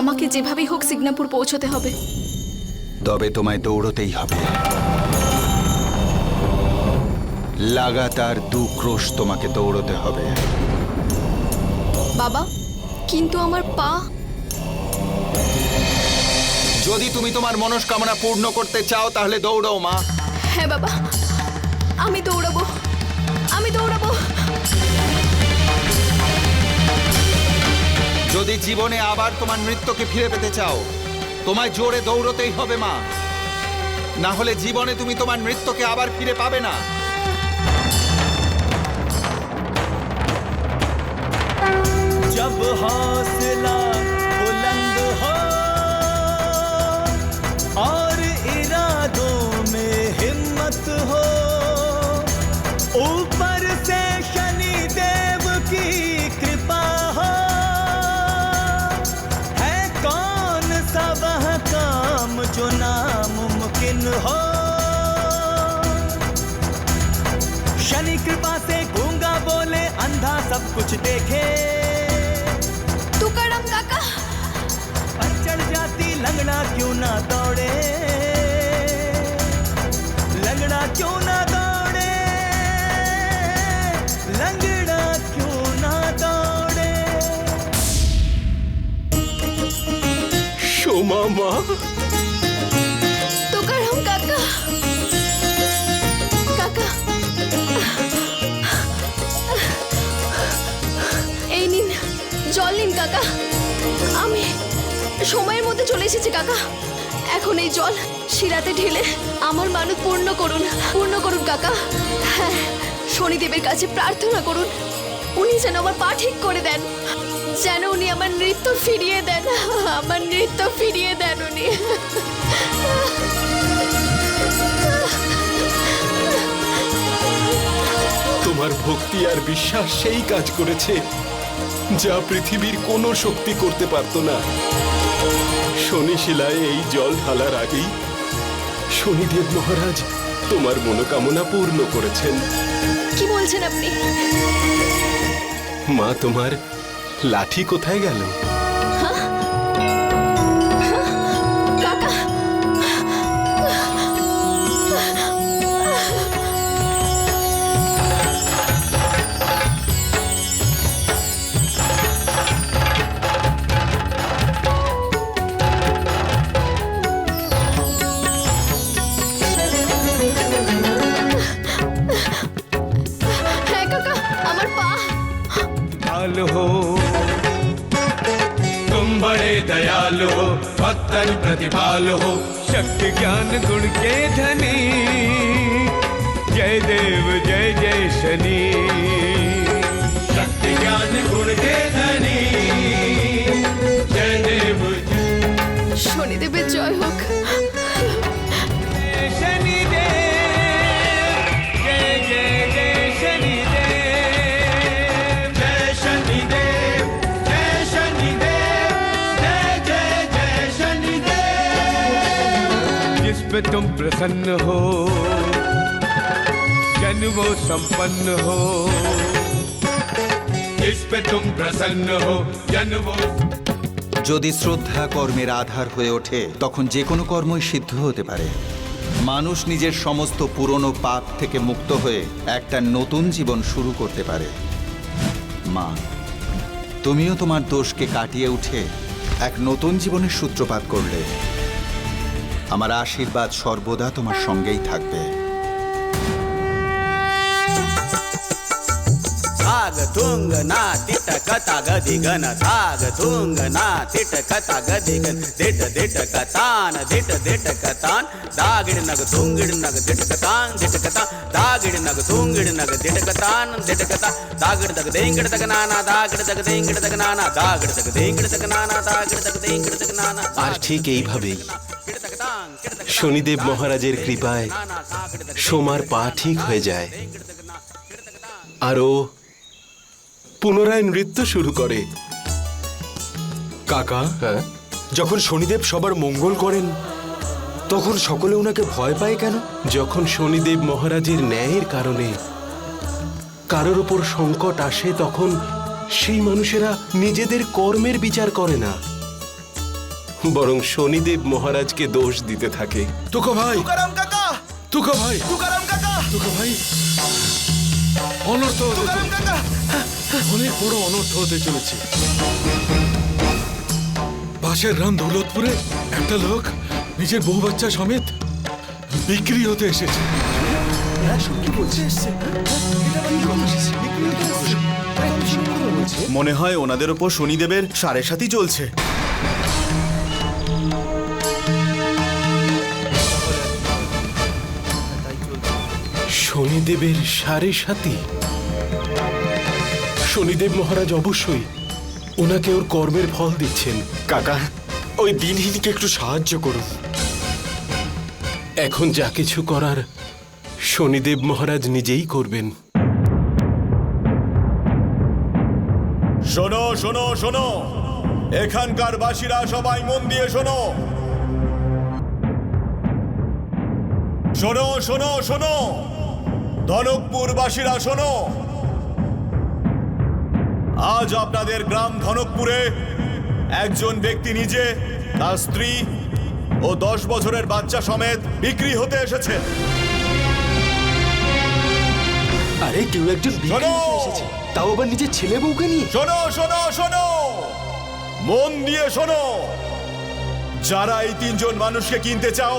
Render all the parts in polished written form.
আমাকে যেভাবেই হোক সিগনাপুর পৌঁছতে হবে। তবে তোমায় দৌড়তেই হবে। লাগাতার 2 ক্রোশ তোমাকে দৌড়তে হবে। বাবা, কিন্তু আমার পা। যদি তুমি তোমার মনস্কামনা পূর্ণ করতে চাও তাহলে দৌড়াও মা। হ্যাঁ বাবা, আমি দৌড়াবো, আমি দৌড়াবো। যদি জীবনে আবার তোমার নৃত্যকে ফিরে পেতে চাও তোমায় জোরে দৌড়তেই হবে মা, না হলে জীবনে তুমি তোমার নৃত্যকে আবার ফিরে পাবে না। जब हौसला बुलंद हो और इरादों में हिम्मत हो, ऊपर से शनि देव की कृपा हो, है कौन सा वह काम जो नामुमकिन हो। शनि कृपा से गूंगा बोले, अंधा सब कुछ देखे, तुकाराम काका, पर चढ़ जाती लंगड़ा क्यों ना दौड़े, लंगड़ा क्यों ना दौड़े, लंगड़ा क्यों ना दौड़े। সোমা মা, तुकाराम काका, काका, এই নিন জল নিন কাকা। আমি সময়ের মধ্যে চলে এসেছি কাকা। এখন এই জল শিরাতে ঢেলে আমার মানত পূর্ণ করুন, পূর্ণ করুন কাকা। হ্যাঁ, শনিদেবের কাছে প্রার্থনা করুন উনি যেন আমার পা ঠিক করে দেন, যেন উনি আমার নৃত্য ফিরিয়ে দেন, আমার নৃত্য ফিরিয়ে দেন উনি। তোমার ভক্তি আর বিশ্বাস সেই কাজ করেছে যা পৃথিবীর কোনো শক্তি করতে পারত না। শনিশিলায় এই জল ঢালার আগেই শনিদেব মহারাজ তোমার মনোকামনা পূর্ণ করেছেন। কি বলছেন আপনি? মা, তোমার লাঠি কোথায় গেল? কাকা, হ্যাঁ কাকা, আমার পা। दयालु हो तुम, बड़े दयालु हो, भक्तन प्रतिपालु हो, शक्ति ज्ञान गुण के धनी, जय देव जय जय शनि। शक्ति ज्ञान गुण के धनी, जय देव শনিদেবের জয় হোক। जय शनि देव, जय जय जय शनि देव, जय शनि देव, जय शनि देव, जय जय जय शनि देव। जिस पे तुम प्रसन्न हो जन वो संपन्न हो, जिस पे तुम प्रसन्न हो जन वो। যদি শ্রদ্ধা কর্মের আধার হয়ে ওঠে তখন যে কোনো কর্মই সিদ্ধ হতে পারে। মানুষ নিজের সমস্ত পুরনো পাপ থেকে মুক্ত হয়ে একটা নতুন জীবন শুরু করতে পারে। মা, তুমিও তোমার দোষকে কাটিয়ে উঠে এক নতুন জীবনের সূত্রপাত করলে। আমার আশীর্বাদ সর্বদা তোমার সঙ্গেই থাকবে। धाग थुंग ना तिट कथा गदिगन, धाग थुंग ना तिट कथा गदिगन, दिट दिट कतान, दिट दिट कतान, दागिड़ नग थुंगिड़ नग दिट कतान, दिट कता, दागिड़ नग थुंगिड़ नग दिट कतान, दिट कता, दागिड़ दग देंगिड़ दग नाना, दागिड़ दग देंगिड़ दग नाना, दागिड़ दग देंगिड़ दग नाना, दागिड़ दग देंगिड़ दग नाना। আর ঠিক এইভাবেই শনিদেব মহারাজের কৃপায় সোমার পা ঠিক হয়ে যায় আর ও পুনরায় নৃত্য শুরু করে। কাকা, হ্যাঁ, যখন শনিদেব সবার মঙ্গল করেন তখন সকলে ওনাকে ভয় পায় কেন? যখন শনিদেব মহারাজের ন্যায়ের কারণে কারোর উপর সংকট আসে তখন সেই মানুষেরা নিজেদের কর্মের বিচার করে না, বরং শনিদেব মহারাজকে দোষ দিতে থাকে। তুকা ভাই, তুকারাম কাকা, তুকা ভাই, তুকারাম কাকা, তুকা ভাই, অনর্থ হতে তুকারাম চলেছে। কাকা। অনেক বড় অনর্থ হতে চলেছে। পাশের গ্রাম দৌলতপুরে একটা লোক নিজের বউ বাচ্চা সমেত বিক্রি হতে এসেছে। মনে হয় ওনাদের ওপর শনিদেবের সাড়ে সাথী চলছে। শনিদেবের সাড়ে সাথী। শনিদেব মহারাজ অবশ্যই ওনাকে ওর কর্মের ফল দিচ্ছেন। কাকা, ওই দিনহীনকে একটু সাহায্য করুন। এখন যা কিছু করার শনিদেব মহারাজ নিজেই করবেন। শোনো শোনো শোনো, এখানকার বাসীরা সবাই মন দিয়ে শোনো। শোনো শোনো শোনো, ধনকপুর বাসীরা শোনো। আজ আপনাদের গ্রাম ধনকপুরে একজন ব্যক্তি নিজে, তার স্ত্রী ও 10 বছরের বাচ্চা সমেত বিক্রি হতে এসেছে। আরে কেউ একজন বিক্রি শোনো! করতে এসেছে, তাও আবার নিজের ছেলে বউকে নিয়ে। শোনো শোনো শোনো, মন দিয়ে শোনো। যারা এই 3 জন মানুষকে কিনতে চাও,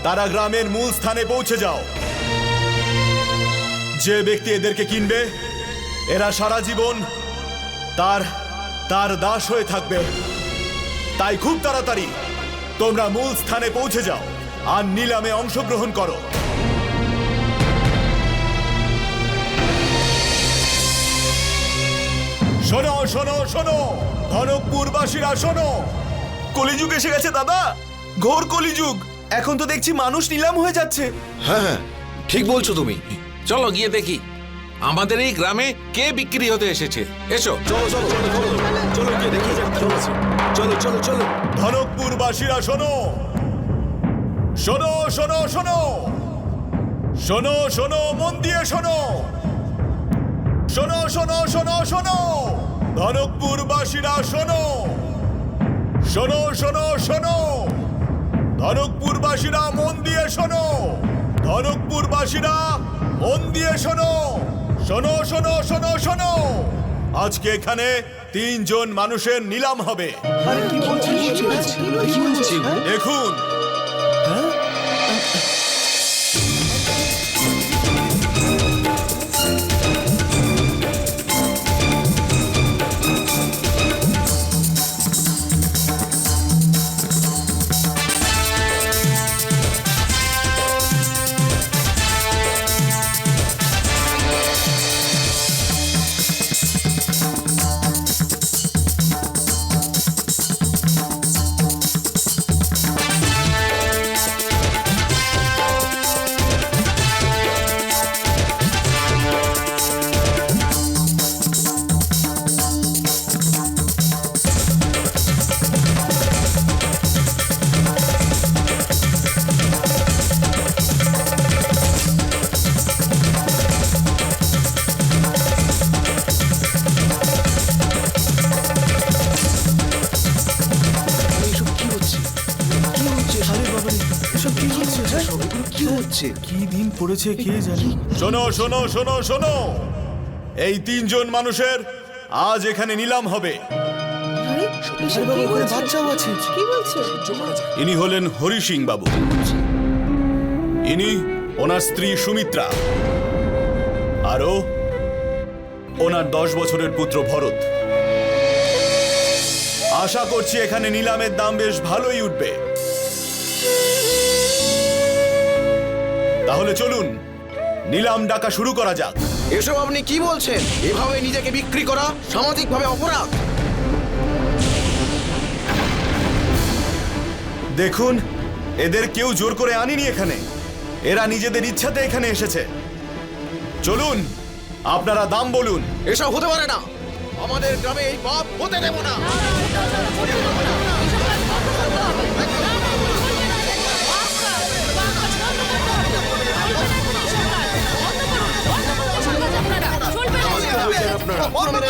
তারা গ্রামের মূল স্থানে পৌঁছে যাও। যে ব্যক্তি এদেরকে কিনবে, এরা সারা জীবন তার দাস হয়ে থাকবে। তাই খুব তাড়াতাড়ি তোমরা মূল স্থানে পৌঁছে যাও আর নিলামে অংশগ্রহণ করো। শোনো শোনো শোনো, ধনকপুরবাসীরা শোনো। কলিযুগ এসে গেছে দাদা, ঘোর কলিযুগ। এখন তো দেখছি মানুষ নিলাম হয়ে যাচ্ছে। হ্যাঁ, ঠিক বলছো তুমি। চলো গিয়ে দেখি আমাদের এই গ্রামে কে বিক্রি হতে এসেছে। এসো। চলো চলো চলো চলো চলো, গিয়ে দেখি যাক কি হচ্ছে। চলো চলো চলো। ধনকপুরবাসীরা শোনো, শোনো শোনো শোনো, শোনো শোনো, মন দিয়ে শোনো। শোনো শোনো শোনো শোনো, ধনকপুরবাসীরা শোনো। শোনো শোনো শোনো, ধনকপুরবাসীরা মন দিয়ে শোনো। ধনকপুরবাসীরা মন দিয়ে শোনো। শোনো শোনো শোনো শোনো, আজকে এখানে 3 জন মানুষের নিলাম হবে। দেখুন, শোনো শোনো শোনো শোনো, এই 3 জন মানুষের আজ এখানে নিলাম হবে। ইনি হলেন হরি সিং বাবু। ইনি ওনার স্ত্রী সুমিত্রা, আরো ওনার 10 বছরের পুত্র ভরত। আশা করছি এখানে নিলামের দাম বেশ ভালোই উঠবে। তাহলে চলুন নিলাম ডাকা শুরু করা যাক। এসব আপনি কি বলছেন? এভাবে নিজেকে বিক্রি করা সামাজিকভাবে অপরাধ। দেখুন, এদের কেউ জোর করে আনিনি এখানে, এরা নিজেদের ইচ্ছাতে এখানে এসেছে। চলুন, আপনারা দাম বলুন। এসব হতে পারে না, আমাদের গ্রামে এই পাপ হতে দেব না।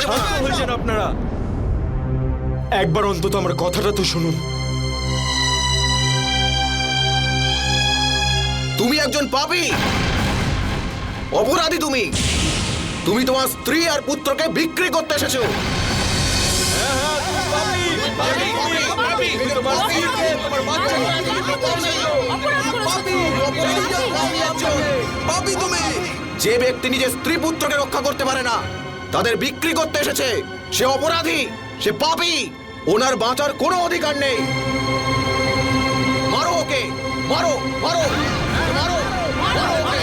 শান্ত হয়েছেন আপনারা। একবার অন্তত আমার কথাটা তো শুনুন। তুমি একজন পাপী, অপরাধী। তুমি তুমি তোমার স্ত্রী আর পুত্রকে বিক্রি করতে এসেছো। পাপী তুমি। যে ব্যক্তি নিজের স্ত্রী পুত্রকে রক্ষা করতে পারে না, তাদের বিক্রি করতে এসেছে, সে অপরাধী, সে পাপী। ওনার বাঁচার কোনো অধিকার নেই। মারো ওকে, মারো মারো মারো মারো ওকে,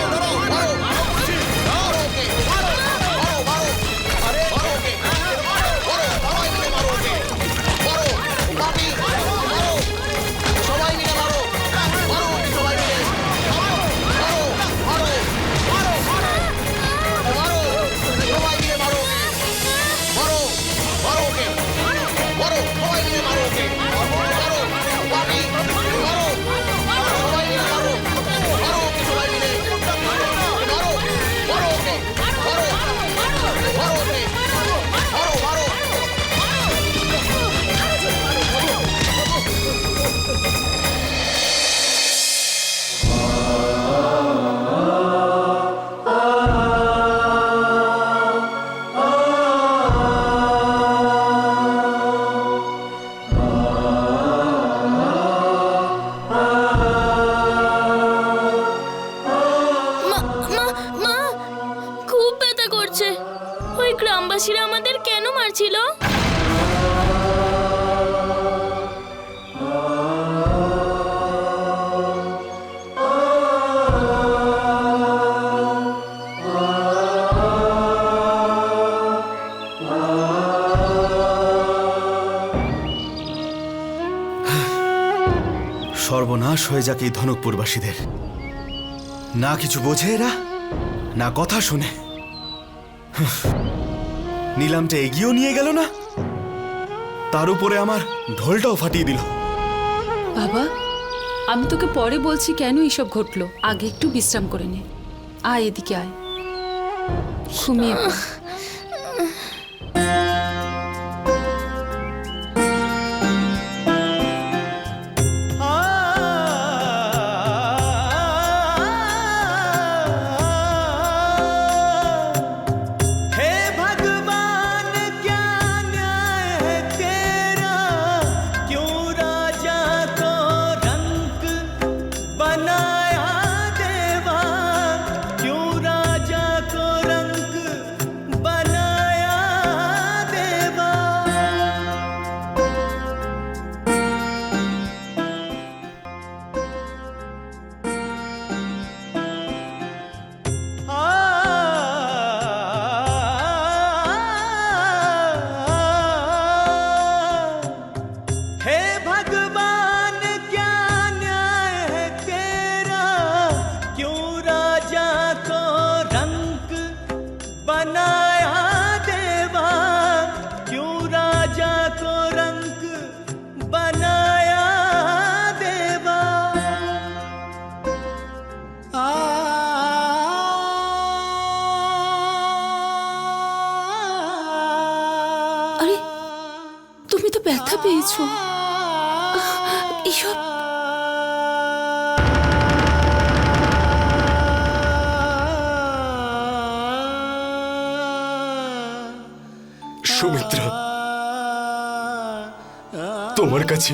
মারো মারো ওকে, মারো মারো মারো মারো ওকে, মারো সবাই মিলে মারো ওকে, মারো পাপী, মারো সবাই মিলে মারো, মারো ওকে সবাই মিলে, মারো মারো মারো মারো মারো সবাই মিলে মারো ওকে, মারো মারো ওকে, মারো সবাই মিলে মারো ওকে, মারো পাপী, মারো সবাই মিলে মারো, মারো ওকে সবাই মিলে, মারো মারো ওকে, মারো মারো ওকে, মারো মারো। মা মা মা খুব ব্যথা করছে। ওই গ্রামবাসীরা আমাদের কেন মারছিল? সর্বনাশ হয়ে যাক এই ধনকপুরবাসীদের। না কিছু বোঝে এরা, না কথা শুনে। নিলামটা এগিয়েও নিয়ে গেল না, তার উপরে আমার ঢোলটাও ফাটিয়ে দিল। বাবা, আমি তোকে পরে বলছি কেন এসব ঘটলো। আগে একটু বিশ্রাম করে নে। আয় এদিকে আয়, ঘুমিয়ে পড়। हे भगवान क्या न्याय है तेरा, क्यों राजा को रंक बनाया देवा, क्यों राजा को रंक बनाया देवा। हे भगवान क्या न्याय है तेरा, क्यों राजा को रंक बनाया देवा, क्यों राजा को रंक बनाया देवा। আরে, তুমি তো ব্যথা পেয়েছো। এসব সুমিত্রা, তোমার কাছে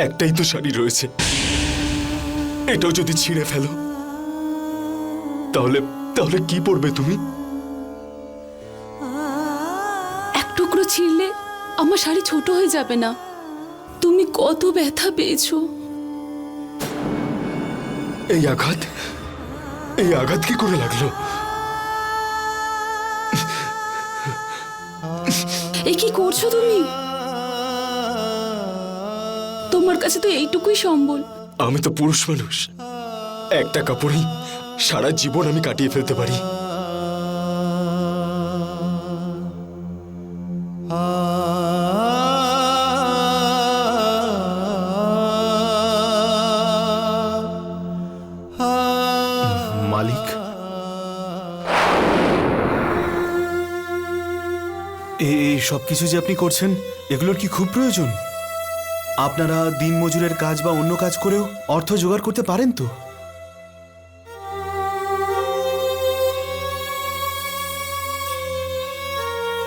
একটাই তো শাড়ি রয়েছে, এটাও যদি ছিঁড়ে ফেলো তাহলে তাহলে কি পরবে তুমি? এক টুকরো ছিঁড়লে আমার শাড়ি ছোট হয়ে যাবে না? তুমি কত ব্যথা পেয়েছো। এই আঘাত কি করে লাগলো? এ কি করছো তুমি? তোমার কাছে তো এইটুকুই সম্বল। আমি তো পুরুষ মানুষ, একটা কাপড়েই সারা জীবন আমি কাটিয়ে ফেলতে পারি। মালিক, এই সব কিছু যে আপনি করছেন, এগুলোর কি খুব প্রয়োজন? আপনারা দিনমজুরের কাজ বা অন্য কাজ করেও অর্থ জোগাড় করতে পারেন তো।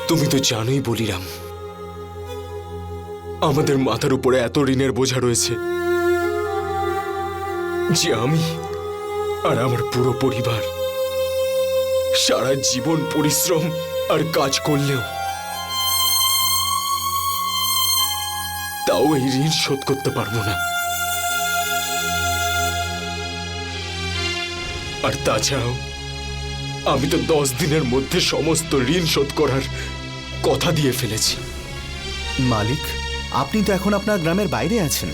তুমি তো জানোই বলিরাম, আমাদের মাথার উপরে এত ঋণের বোঝা রয়েছে যে আমি আর আমার পুরো পরিবার সারা জীবন পরিশ্রম আর কাজ করলেও তাও এই ঋণ শোধ করতে পারবো না। আর তাছাড়াও আমি তো 10 দিনের মধ্যে সমস্ত ঋণ শোধ করার কথা দিয়ে ফেলেছি। মালিক, আপনি তো এখন আপনার গ্রামের বাইরে আছেন,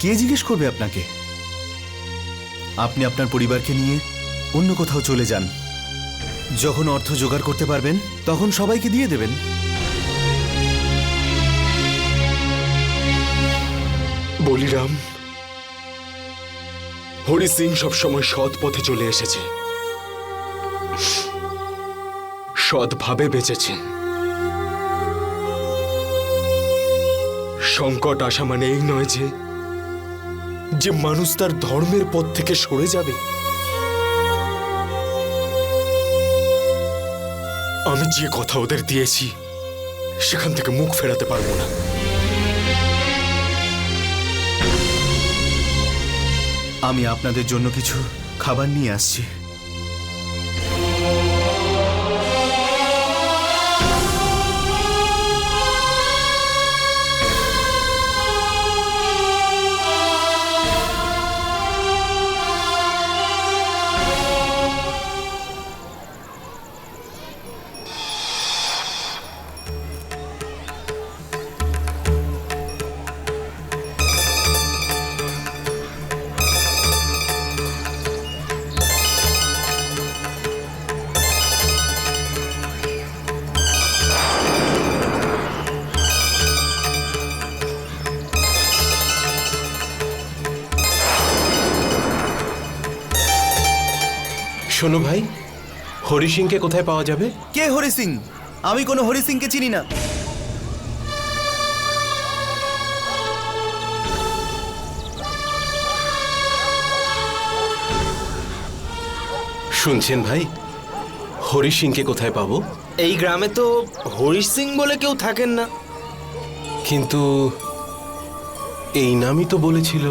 কে জিজ্ঞেস করবে আপনাকে? আপনি আপনার পরিবারকে নিয়ে অন্য কোথাও চলে যান। যখন অর্থ জোগাড় করতে পারবেন তখন সবাইকে দিয়ে দেবেন। বলিরাম, হরি সিং সবসময় সৎ পথে চলে এসেছে, সৎভাবে বেঁচেছে। সংকট আসা মানে এই নয় যে মানুষ তার ধর্মের পথ থেকে সরে যাবে। আমি যে কথা ওদের দিয়েছি সেখান থেকে মুখ ফেরাতে পারবো না। আমি আপনাদের জন্য কিছু খাবার নিয়ে আসছি। শোনো ভাই, হরি সিংকে কোথায় পাওয়া যাবে? কে হরি সিং? আমি কোনো হরি সিংকে চিনি না। শুনছেন ভাই, হরি সিংকে কোথায় পাবো? এই গ্রামে তো হরি সিং বলে কেউ থাকেন না। কিন্তু এই নামই তো বলেছিল।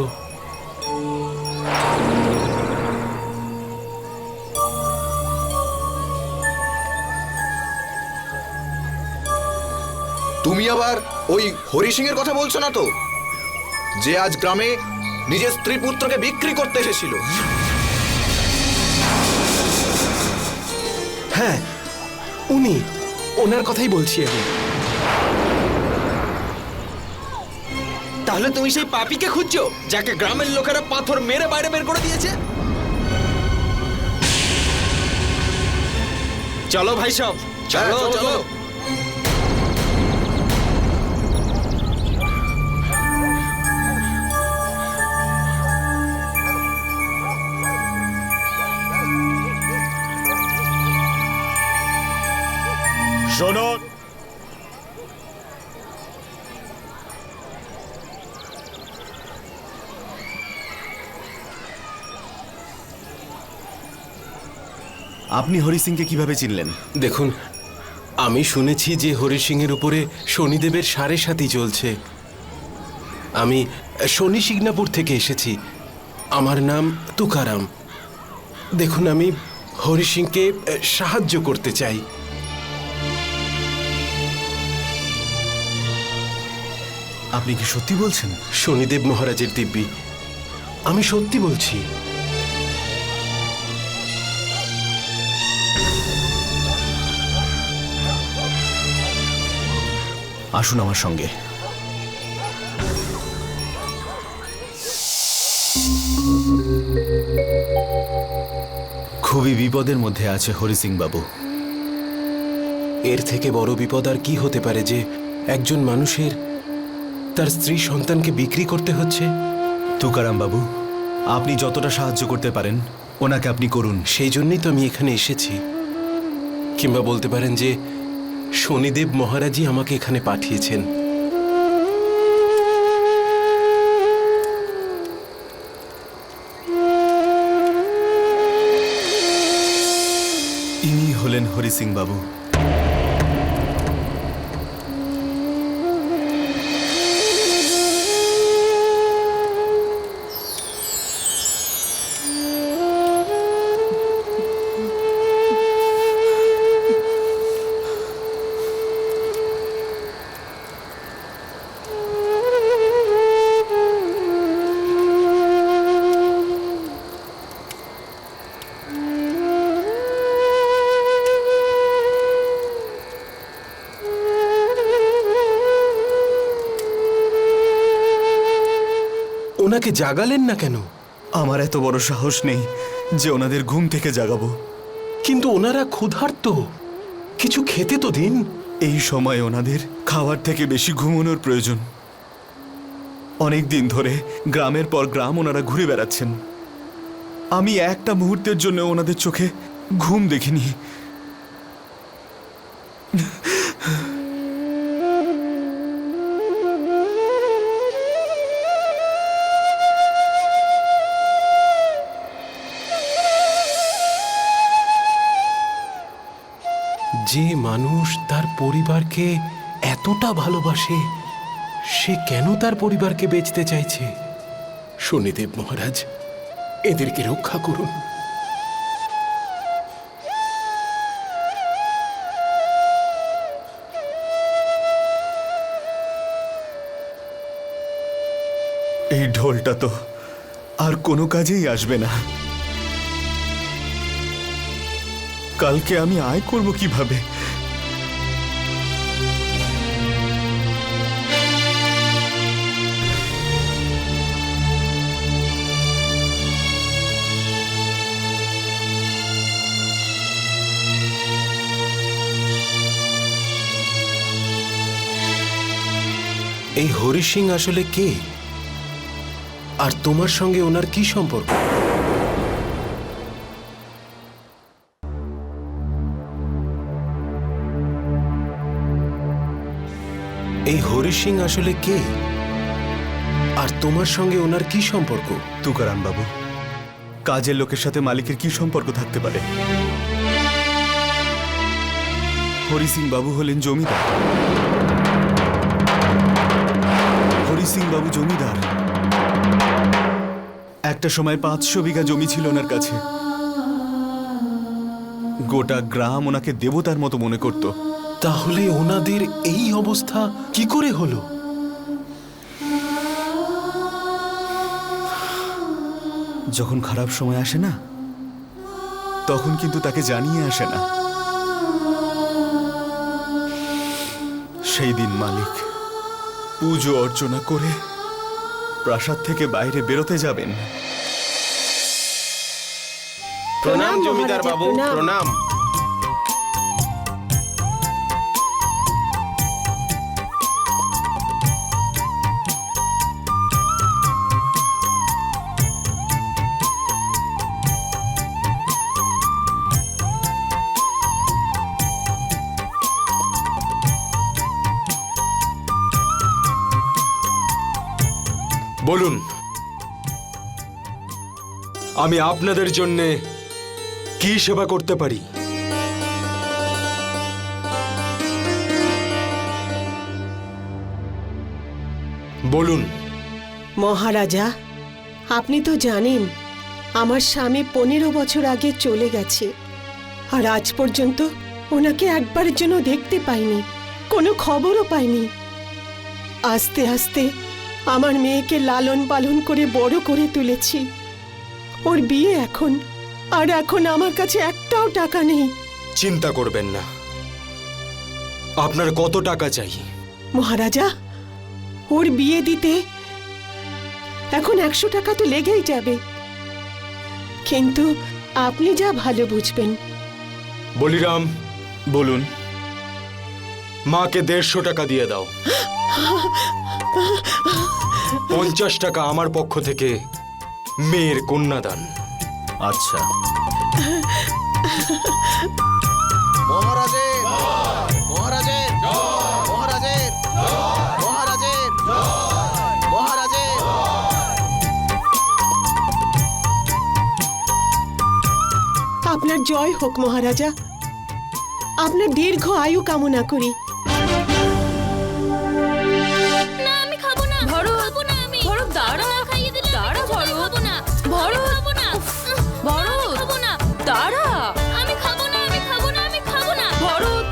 তুমি আবার ওই হরি সিং এর কথা বলছো না তো, যে আজ গ্রামে নিজের স্ত্রী পুত্রকে বিক্রি করতে এসেছিল? হ্যাঁ, ওনার কথাই বলছি আমি। তাহলে তুমি সেই পাপীকে খুঁজছো যাকে গ্রামের লোকেরা পাথর মেরে বাইরে বের করে দিয়েছে? চলো ভাই সব, চলো চলো। শোনো, আপনি হরি সিংকে কিভাবে চিনলেন? দেখুন, আমি শুনেছি যে হরি সিংয়ের উপরে শনিদেবের সাড়ে সাতি চলছে। আমি শনি সিগনাপুর থেকে এসেছি। আমার নাম তুকারাম। দেখুন, আমি হরি সিংকে সাহায্য করতে চাই। আপনি কি সত্যি বলছেন? শনিদেব মহারাজের দিব্যি, আমি সত্যি বলছি। আসুন আমার সঙ্গে। খুবই বিপদের মধ্যে আছে হরি সিং বাবু। এর থেকে বড় বিপদ আর কি হতে পারে যে একজন মানুষের তার স্ত্রী সন্তানকে বিক্রি করতে হচ্ছে? তুকারাম বাবু, আপনি যতটা সাহায্য করতে পারেন ওনাকে আপনি করুন। সেই জন্যই তো আমি এখানে এসেছি। কিংবা বলতে পারেন যে শনিদেব মহারাজই আমাকে এখানে পাঠিয়েছেন। ইনি হলেন হরি সিং বাবু। ওনাকে জাগালেন না কেন? আমার এত বড় সাহস নেই যে ওনাদের ঘুম থেকে জাগাবো। কিন্তু ওনারা ক্ষুধার্ত, কিছু খেতে তো দিন। এই সময় ওনাদের খাওয়ার থেকে বেশি ঘুমানোর প্রয়োজন। অনেক দিন ধরে গ্রামের পর গ্রাম ওনারা ঘুরে বেড়াচ্ছেন। আমি একটা মুহূর্তের জন্য ওনাদের চোখে ঘুম দেখিনি। যে মানুষ তার পরিবারকে এতটা ভালোবাসে, সে কেন তার পরিবারকে বেচতে চাইছে? শনিদেব মহারাজ, এদেরকে রক্ষা করুন। এই ঢোলটা তো আর কোনো কাজেই আসবে না। কালকে আমি আয় করব কিভাবে? এই হরি সিং আসলে কে, আর তোমার সঙ্গে ওনার কি সম্পর্ক? এই হরি সিং আসলে কে, আর তোমার সঙ্গে ওনার কি সম্পর্ক? তুকারাম বাবু, কাজের লোকের সাথে মালিকের কি সম্পর্ক থাকতে পারে? হরি সিং বাবু হলেন জমিদার। হরি সিং বাবু জমিদার। একটা সময় 500 বিঘা জমি ছিল ওনার কাছে। গোটা গ্রাম ওনাকে দেবতার মতো মনে করত। তাহলে ওনাদের এই অবস্থা কি করে হলো? যখন খারাপ সময় আসে না, তখন কিন্তু তাকে জানিয়ে আসে না। সেই দিন মালিক পুজো অর্চনা করে প্রাসাদ থেকে বাইরে বেরোতে যাবেন। প্রণাম জমিদার বাবু, প্রণাম। বলুন, আমি আপনাদের জন্য কি সেবা করতে পারি? বলুন। মহারাজা, আপনি তো জানেন আমার স্বামী 15 বছর আগে চলে গেছে, আর আজ পর্যন্ত ওনাকে একবারের জন্য দেখতে পাইনি, কোনো খবরও পাইনি। আস্তে আস্তে আমার মেয়েকে লালন পালন করে বড় করে তুলেছি। ওর বিয়ে এখন, আর এখন আমার কাছে একটাও টাকা নেই। চিন্তা করবেন না। আপনার কত টাকা চাই? মহারাজা, ওর বিয়ে দিতে এখন 100 টাকা তো লেগেই যাবে, কিন্তু আপনি যা ভালো বুঝবেন। বলিরাম, বলুন। মাকে 150 টাকা দিয়ে দাও। 50 টাকা আমার পক্ষ থেকে মেয়ের কন্যাদান। আচ্ছা। মহারাজের মহারাজের মহারাজের মহারাজের মহারাজের। আপনার জয় হোক মহারাজা, আপনার দীর্ঘ আয়ু কামনা করি। না, আমি খাবো না। ভরত, খাবো না আমি। ভরত, দাঁড়া। না, খাইয়ে দিলে দাঁড়া, আমি ভরত। খাবো না। ভরত। আমি খাবো না। ভরত, খাবো না। দাঁড়া। আমি খাবো না, আমি খাবো না, আমি খাবো না। ভরত,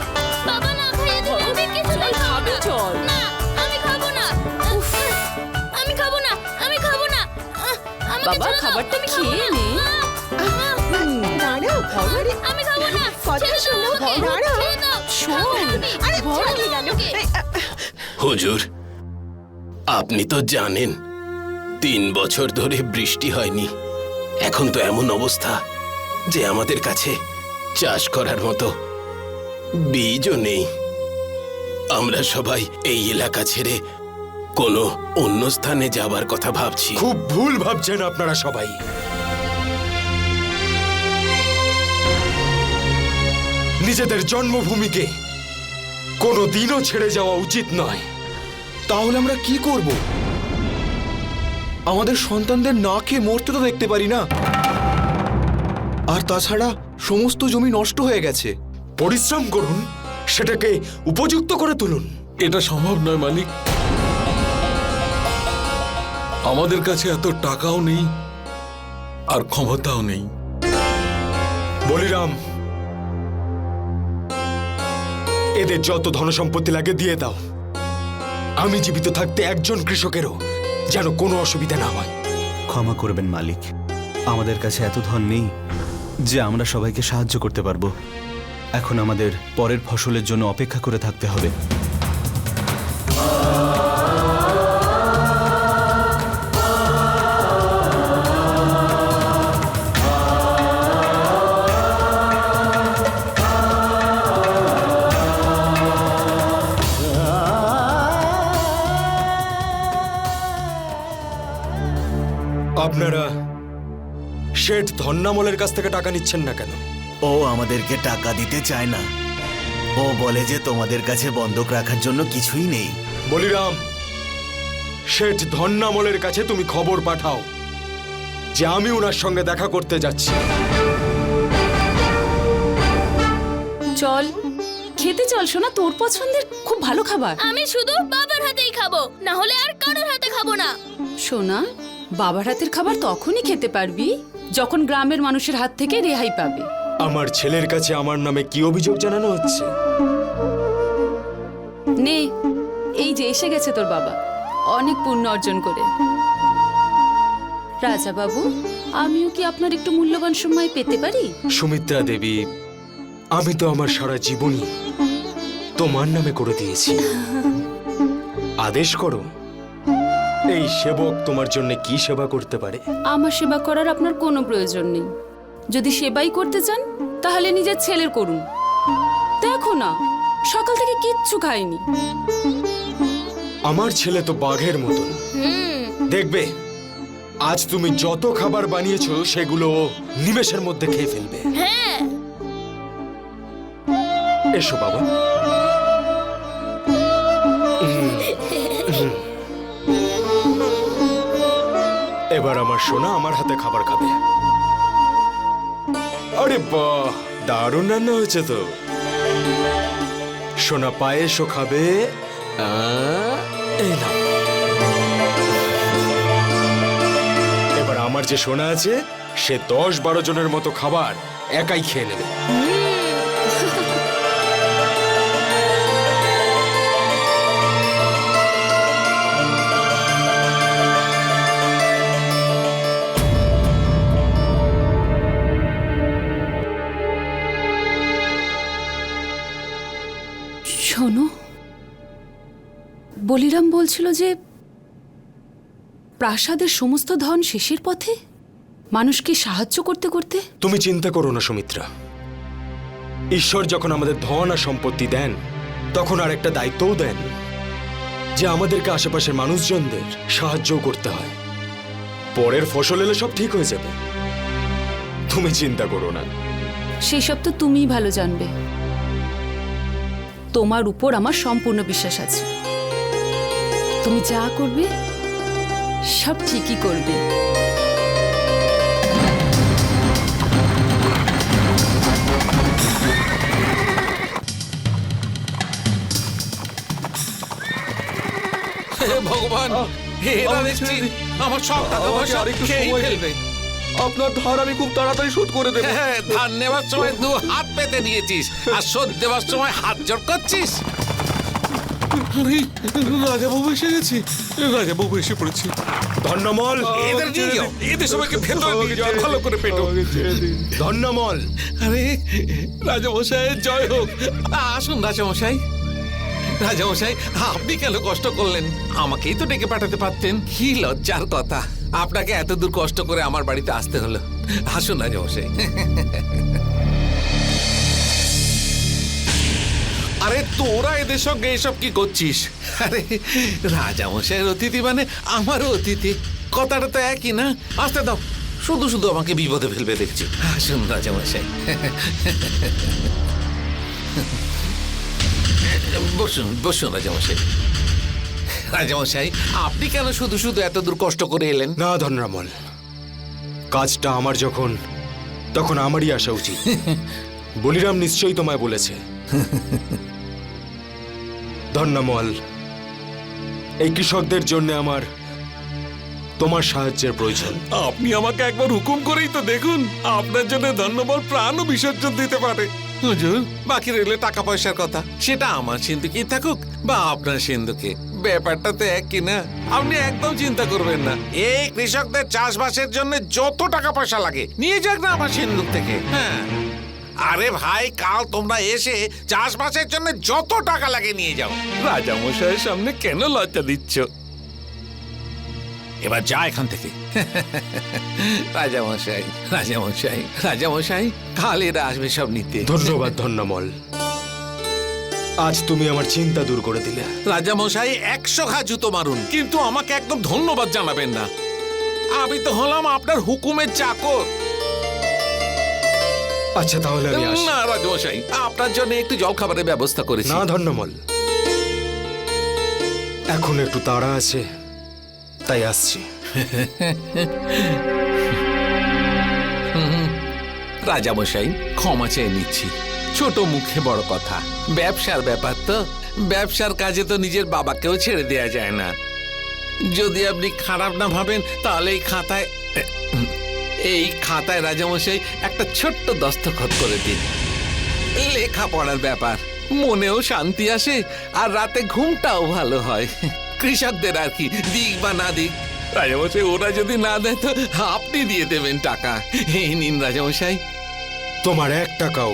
বাবা, না খাইয়ে দিলে আমি কিছুই খাবো খাবি না। চল। না, আমি খাবো না। আমি খাবো না, আমি খাবো না। আমাকে বাবা, ছেড়ে দাও, খাবারটা আমি খাবো খেয়ে না। নে। দাঁড়াও, আরে আমি খাবো না। কথা ছেড়ে দাও শোনো, আমাকে। দাঁড়াও। ছেড়ে দাও। শোন, আরে ভয় গেল। হুজুর, আপনি তো জানেন 3 বছর ধরে বৃষ্টি হয়নি। এখন তো এমন অবস্থা যে আমাদের কাছে চাষ করার মতো বীজও নেই। আমরা সবাই এই এলাকা ছেড়ে কোনো অন্য স্থানে যাবার কথা ভাবছি। খুব ভুল ভাবছেন আপনারা সবাই। নিজেদের জন্মভূমিকে কোনোদিনও ছেড়ে যাওয়া উচিত নয়। তাহলে আমরা কি করব? আমাদের সন্তানদের না খেয়ে মরতে তো দেখতে পারি না। আর তাছাড়া সমস্ত জমি নষ্ট হয়ে গেছে। পরিশ্রম করুন, সেটাকে উপযুক্ত করে তুলুন। এটা সম্ভব নয় মালিক। আমাদের কাছে এত টাকাও নেই আর ক্ষমতাও নেই। বলিরাম, এদের যত ধনসম্পত্তি লাগে দিয়ে দাও। আমি জীবিত থাকতে একজন কৃষকেরও যেন কোনো অসুবিধা না হয়। ক্ষমা করবেন মালিক, আমাদের কাছে এত ধন নেই যে আমরা সবাইকে সাহায্য করতে পারবো। এখন আমাদের পরের ফসলের জন্য অপেক্ষা করে থাকতে হবে। আপনারা শেঠ ধন্যামলের কাছ থেকে টাকা নিচ্ছেন না কেন? ও আমাদেরকে টাকা দিতে চায় না। ও বলে যে তোমাদের কাছে বন্ধক রাখার জন্য কিছুই নেই। বলিরাম, শেঠ ধন্যামলের কাছে তুমি খবর পাঠাও যে আমি ওনার সঙ্গে দেখা করতে যাচ্ছি। চল খেতে চল সোনা, তোর পছন্দের খুব ভালো খাবার। আমি শুধু বাবার হাতেই খাবো, না হলে আর কারোর হাতে খাবো না। সোনা, বাবার হাতের খাবার তখনই খেতে পারবি যখন গ্রামের মানুষের হাত থেকে রেহাই পাবে। আমার ছেলের কাছে আমার নামে কি অভিযোগ জানানো হচ্ছে? নে, এই যে এসে গেছে তোর বাবা অনেক পুণ্য অর্জন করে। রাজা বাবু, আমিও কি আপনার একটু মূল্যবান সময় পেতে পারি? সুমিত্রা দেবী, আমি তো আমার সারা জীবনই তোমার নামে করে দিয়েছি। আদেশ করো, এই সেবক তোমার জন্য কি সেবা করতে পারে? আমার সেবা করার আপনার কোনো প্রয়োজন নেই। যদি সেবাই করতে চান তাহলে নিজের ছেলের করুন। দেখো না, সকাল থেকে কিচ্ছু খায়নি। আমার ছেলে তো বাঘের মতন। দেখবে, আজ তুমি যত খাবার বানিয়েছো সেগুলো নিমেষের মধ্যে খেয়ে ফেলবে। হ্যাঁ, এসো বাবা। এবার আমার সোনা আমার হাতে খাবার খাবে। আরে বাহ, দারুণ রান্না হয়েছে তো। সোনা পায়েসও খাবে। এই নাও। এবার আমার যে সোনা আছে সে 10-12 জনের মতো খাবার একাই খেয়ে নেবে। শোনো, বলিরাম বলছিল যে প্রাসাদের সমস্ত ধন শেষের পথে, মানুষকে সাহায্য করতে করতে। তুমি চিন্তা করো না সুমিত্রা, ঈশ্বর যখন আমাদের ধন আর সম্পত্তি দেন তখন আর একটা দায়িত্বও দেন যে আমাদেরকে আশেপাশের মানুষজনদের সাহায্য করতে হয়। পরের ফসল এলে সব ঠিক হয়ে যাবে, তুমি চিন্তা করো না। সেসব তো তুমিই ভালো জানবে। তোমার উপর আমার সম্পূর্ণ বিশ্বাস আছে। তুমি যা করবে সব ঠিকই করবে। ভগবান, এরা দেখছি আমার সব টাকা পয়সা খেয়ে ফেলবে। আপনার ধার আমি খুব তাড়াতাড়ি শোধ করে দেব। হ্যাঁ, ধার নেওয়ার সময় 2 হাত পেতে নিয়েছিস আর শোধ দেওয়ার সময় হাত জোড় করছিস। রাজাবাবু এসে গেছি, রাজাবাবু এসে পড়েছি। ধন্যমল, এদের নিয়ে যাও, এদের সবাইকে ভেতরে নিয়ে যাও, ভালো করে পেটো। ধন্যমল, আরে রাজামশাই জয় হোক। আসুন রাজামশাই। রাজামশাই, আপনি কেন কষ্ট করলেন? আমাকেই তো ডেকে পাঠাতে পারতেন। কি লজ্জার কথা, আপনাকে এত দূর কষ্ট করে আমার বাড়িতে আসতে হলো। আসুন রাজামশাই। আরে তোরা এদের সঙ্গে এসব কি করছিস? আরে রাজামশাইয়ের অতিথি মানে আমারও অতিথি, কথাটা তো একই না? আসতে দাও, শুধু শুধু আমাকে বিপদে ফেলবে দেখছি। আসুন রাজামশাই, বসুন বসুন রাজামশাই। রাজামশাই, আপনি কেন শুধু শুধু এত দূর কষ্ট করে এলেন? না ধনরামল, কাজটা আমার যখন, তখন আমারই আসা উচিত। বলিরাম নিশ্চয়ই তোমায় বলেছে। ধন্যমল, এই কৃষকদের জন্য আমার তোমার সাহায্যের প্রয়োজন। আপনি আমাকে একবার হুকুম করেই তো দেখুন, আপনার জন্য ধন্যবাদ প্রাণও বিসর্জন দিতে পারে। হুজুর, বাকি রইলে টাকা পয়সার কথা, সেটা আমার সিন্ধুকেই থাকুক বা আপনার সিন্ধুকে, ব্যাপারটা তো এক কিনা। আপনি একদম চিন্তা করবেন না। এই কৃষকদের চাষবাসের জন্য যত টাকা পয়সা লাগে নিয়ে যাক না আমার সিন্ধুক থেকে। হ্যাঁ, আরে ভাই, কাল তোমরা এসে চাষবাসের জন্য যত টাকা লাগে নিয়ে যাও। রাজামশাইয়ের সামনে কেন লজ্জা দিচ্ছ? এবার যা এখান থেকে। রাজামশাই, রাজামশাই, রাজামশাই, কাল এরা আসবে সব নিতে। ধন্যবাদ ধন্যমল, আজ তুমি আমার চিন্তা দূর করে দিলে। রাজামশাই, 100 ঘা জুতো মারুন, কিন্তু আমাকে একদম ধন্যবাদ জানাবেন না। আমি তো হলাম আপনার হুকুমের চাকর। আচ্ছা, তাহলে আমি আসি। না রাজামশাই, আপনার জন্য একটু জল খাবারের ব্যবস্থা করেছি। না ধন্যমল, এখন একটু তাড়া আছে, তাই আসছি। রাজামশাই, ক্ষমা চেয়ে নিচ্ছি। ছোট মুখে বড় কথা, ব্যবসার ব্যাপার তো, ব্যবসার কাজে তো নিজের বাবাকেও ছেড়ে দেয়া যায় না। যদি আপনি খারাপ না ভাবেন তাহলে এই খাতায় রাজামশাই একটা ছোট্ট দস্তখত করে দিন। লেখাপড়ার ব্যাপার, মনেও শান্তি আসে আর রাতে ঘুমটাও ভালো হয়। কৃষকদের আর কি, দিক বা না দিক। রাজামশাই, ওরা যদি না দেয় তো আপনি দিয়ে দেবেন টাকা। এই নিন রাজামশাই। তোমার 1 টাকাও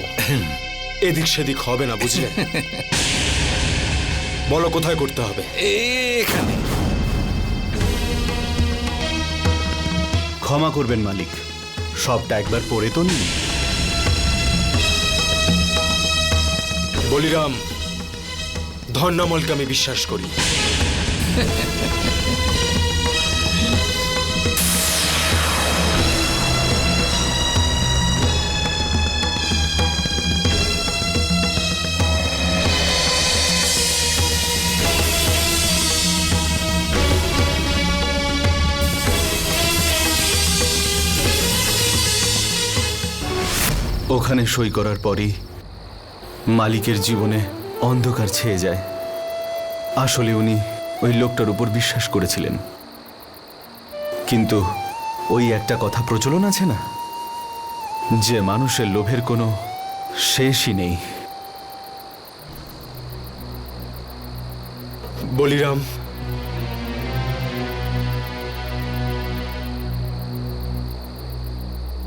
এদিক সেদিক হবে না, বুঝলে? বলো কোথায় করতে হবে? এখানে। ক্ষমা করবেন মালিক, সবটা একবার পড়ে তো নিন। বলিরাম, ধন্যমলকে আমি বিশ্বাস করি। ওখানে সই করার পরই মালিকের জীবনে অন্ধকার ছেয়ে যায়। আসলে উনি ওই লোকটার উপর বিশ্বাস করেছিলেন, কিন্তু ওই একটা কথা প্রচলন আছে না, যে মানুষের লোভের কোনো শেষই নেই। বলিরাম,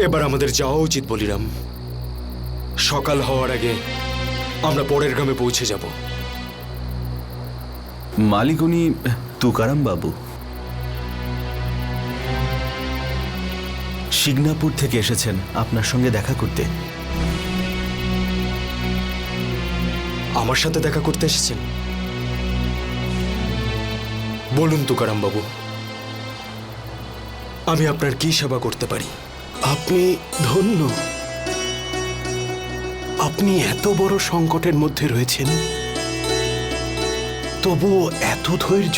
এবার আমাদের যাওয়া উচিত। বলিরাম, সকাল হওয়ার আগে আমরা পরের গ্রামে পৌঁছে যাব। মালিক উনি তুকারাম বাবু, শিগনাপুর থেকে এসেছেন আপনার সঙ্গে দেখা করতে। আমার সাথে দেখা করতে এসেছেন? বলুন তুকারাম বাবু, আমি আপনার কি সেবা করতে পারি? আপনি ধন্য। আপনি এত বড় সংকটের মধ্যে রয়েছেন, তবুও এত ধৈর্য।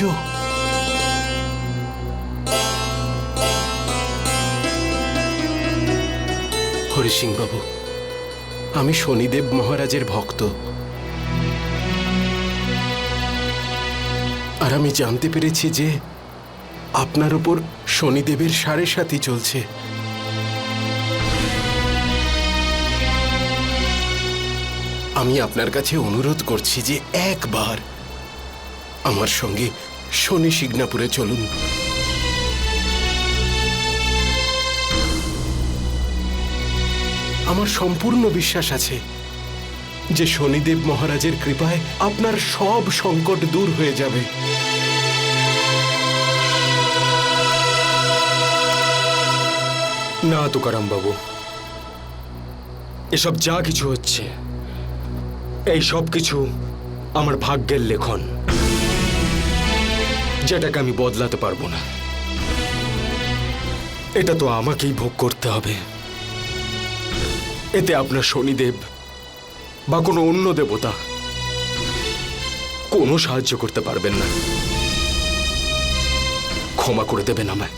হরি সিং বাবু, আমি শনিদেব মহারাজের ভক্ত, আর আমি জানতে পেরেছি যে আপনার উপর শনিদেবের সাড়ে সাথী চলছে। আমি আপনার কাছে অনুরোধ করছি যে একবার আমার সঙ্গে শনি শিগনাপুরে চলুন। আমার সম্পূর্ণ বিশ্বাস আছে যে শনিদেব মহারাজের কৃপায় আপনার সব সংকট দূর হয়ে যাবে। না তুকারাম বাবু, এসব যা কিছু হচ্ছে এই সব কিছু আমার ভাগ্যের লেখন, যেটাকে আমি বদলাতে পারবো না। এটা তো আমাকেই ভোগ করতে হবে। এতে আপনার শনিদেব বা কোনো অন্য দেবতা কোনো সাহায্য করতে পারবেন না। ক্ষমা করে দেবেন আমায়।